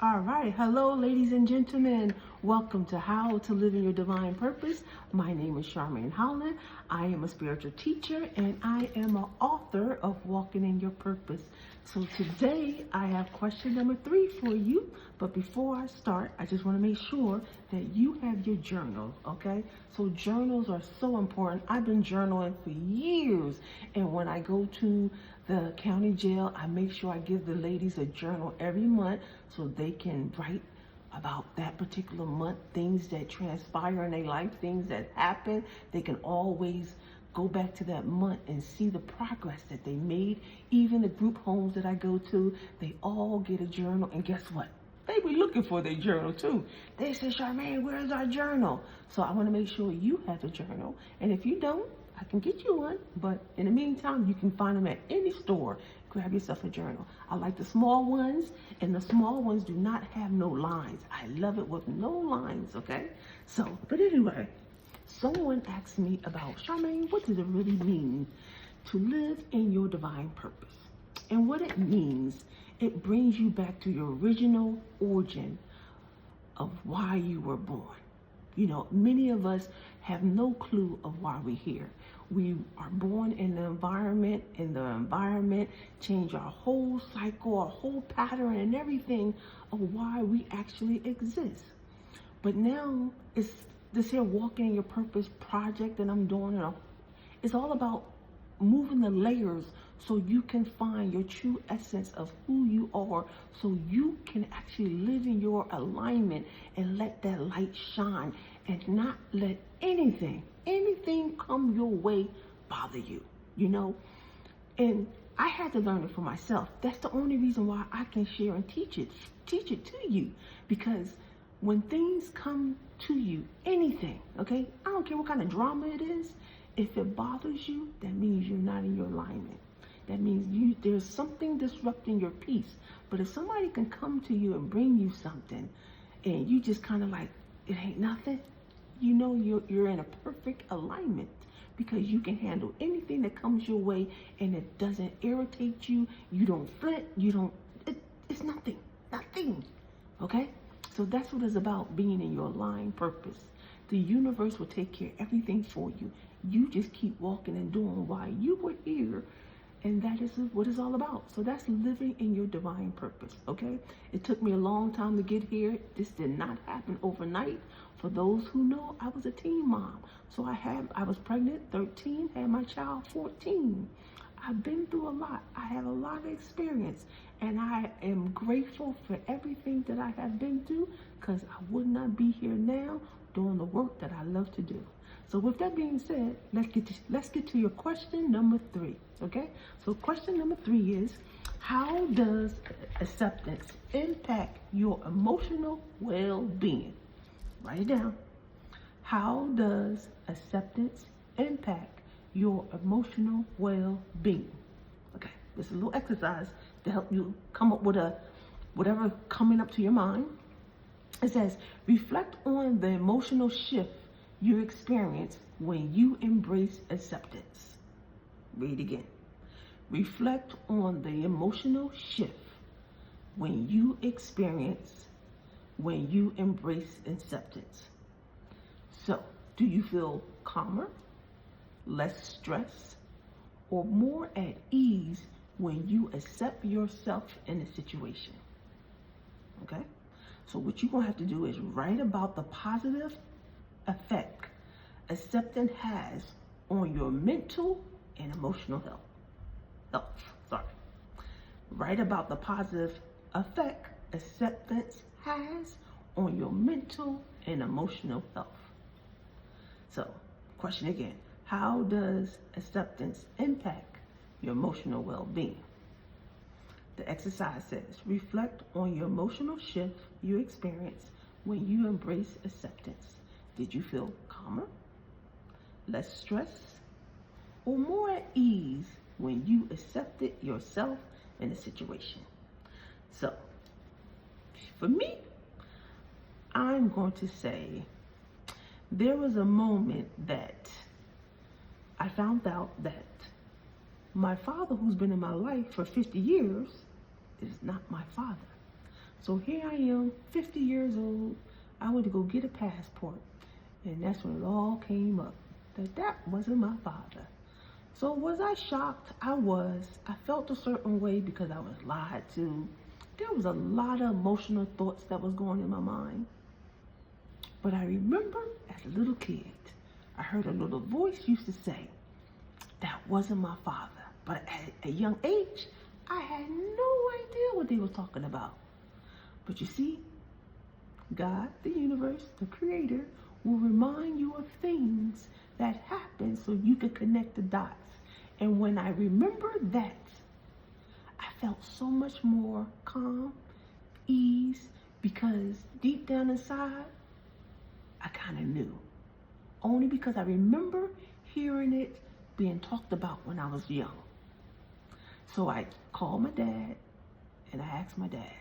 All right. Hello, ladies and gentlemen. Welcome to How to Live in Your Divine Purpose. My name is Charmaine Holland. I am a spiritual teacher and I am an author of Walking in Your Purpose. So today I have question number 3 for you. But before I start, I just want to make sure that you have your journal, okay? So journals are so important. I've been journaling for years. And when I go to the county jail, I make sure I give the ladies a journal every month so they can write about that particular month, things that transpire in their life, things that happen. They can always go back to that month and see the progress that they made. Even the group homes that I go to, they all get a journal. And guess what? They be looking for their journal too. They say, Charmaine, where's our journal? So I want to make sure you have a journal. And if you don't, I can get you one. But in the meantime, you can find them at any store. Grab yourself a journal. I like the small ones, and the small ones do not have no lines. I love it with no lines, okay? So, but anyway, someone asked me about, Charmaine, what does it really mean to live in your divine purpose? And what it means, it brings you back to your original origin of why you were born. You know, many of us have no clue of why we're here. We are born in the environment, and the environment changed our whole cycle, our whole pattern, and everything of why we actually exist. But now, it's this here Walking in Your Purpose project that I'm doing. It's all about moving the layers so you can find your true essence of who you are, so you can actually live in your alignment and let that light shine and not let anything come your way bother you, you know? And I had to learn it for myself. That's the only reason why I can share and teach it to you, because when things come to you, anything, okay? I don't care what kind of drama it is. If it bothers you, that means you're not in your alignment. That means there's something disrupting your peace. But if somebody can come to you and bring you something, and you just kind of like, it ain't nothing, you know you're in a perfect alignment, because you can handle anything that comes your way, and it doesn't irritate you. You don't fret. It's nothing, okay? So that's what it's about, being in your aligned purpose. The universe will take care of everything for you. You just keep walking and doing why you were here. And that is what it's all about. So that's living in your divine purpose, okay? It took me a long time to get here. This did not happen overnight. For those who know, I was a teen mom. So I was pregnant, 13, had my child, 14. I've been through a lot. I have a lot of experience. And I am grateful for everything that I have been through, because I would not be here now doing the work that I love to do. So with that being said, let's get to your question number 3, okay? So question number 3 is, how does acceptance impact your emotional well-being? Write it down. How does acceptance impact your emotional well-being? Okay, this is a little exercise to help you come up with whatever coming up to your mind. It says, reflect on the emotional shift you experience when you embrace acceptance. Read again. Reflect on the emotional shift when you embrace acceptance. So, do you feel calmer, less stress, or more at ease when you accept yourself in a situation? Okay? So what you're going to have to do is write about the positive effect acceptance has on your mental and emotional health. Write about the positive effect acceptance has on your mental and emotional health. So, question again, how does acceptance impact your emotional well-being? The exercise says, reflect on your emotional shift you experience when you embrace acceptance. Did you feel calmer, less stress, or more at ease when you accepted yourself in a situation? So, for me, I'm going to say there was a moment that I found out that my father, who's been in my life for 50 years, is not my father. So here I am, 50 years old. I went to go get a passport. And that's when it all came up, that wasn't my father. So was I shocked? I was. I felt a certain way because I was lied to. There was a lot of emotional thoughts that was going in my mind. But I remember as a little kid, I heard a little voice used to say, that wasn't my father. But at a young age, I had no idea what they were talking about. But you see, God, the universe, the creator, will remind you of things that happened so you could connect the dots. And when I remember that, I felt so much more calm, ease, because deep down inside, I kind of knew. Only because I remember hearing it being talked about when I was young. So I called my dad and I asked my dad.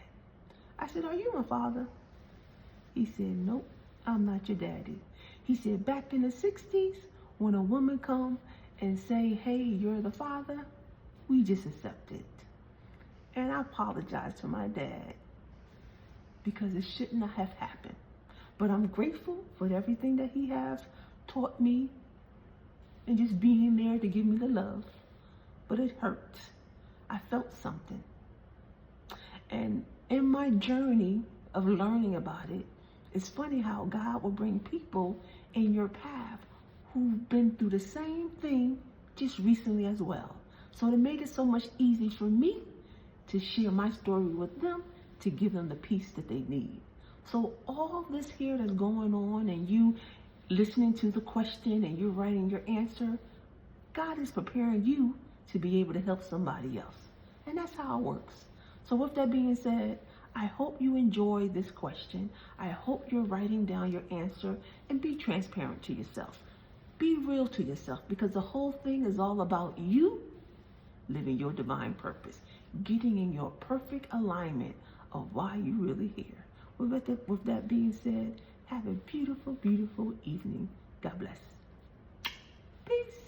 I said, are you my father? He said, nope, I'm not your daddy. He said, back in the 60s, when a woman come and say, hey, you're the father, we just accept it. And I apologized to my dad because it shouldn't have happened. But I'm grateful for everything that he has taught me and just being there to give me the love. But it hurt. I felt something. And in my journey of learning about it, it's funny how God will bring people in your path who've been through the same thing just recently as well. So it made it so much easier for me to share my story with them, to give them the peace that they need. So all this here that's going on and you listening to the question and you're writing your answer, God is preparing you to be able to help somebody else. And that's how it works. So with that being said, I hope you enjoy this question. I hope you're writing down your answer and be transparent to yourself. Be real to yourself because the whole thing is all about you living your divine purpose, getting in your perfect alignment of why you're really here. With that being said, have a beautiful, beautiful evening. God bless. Peace.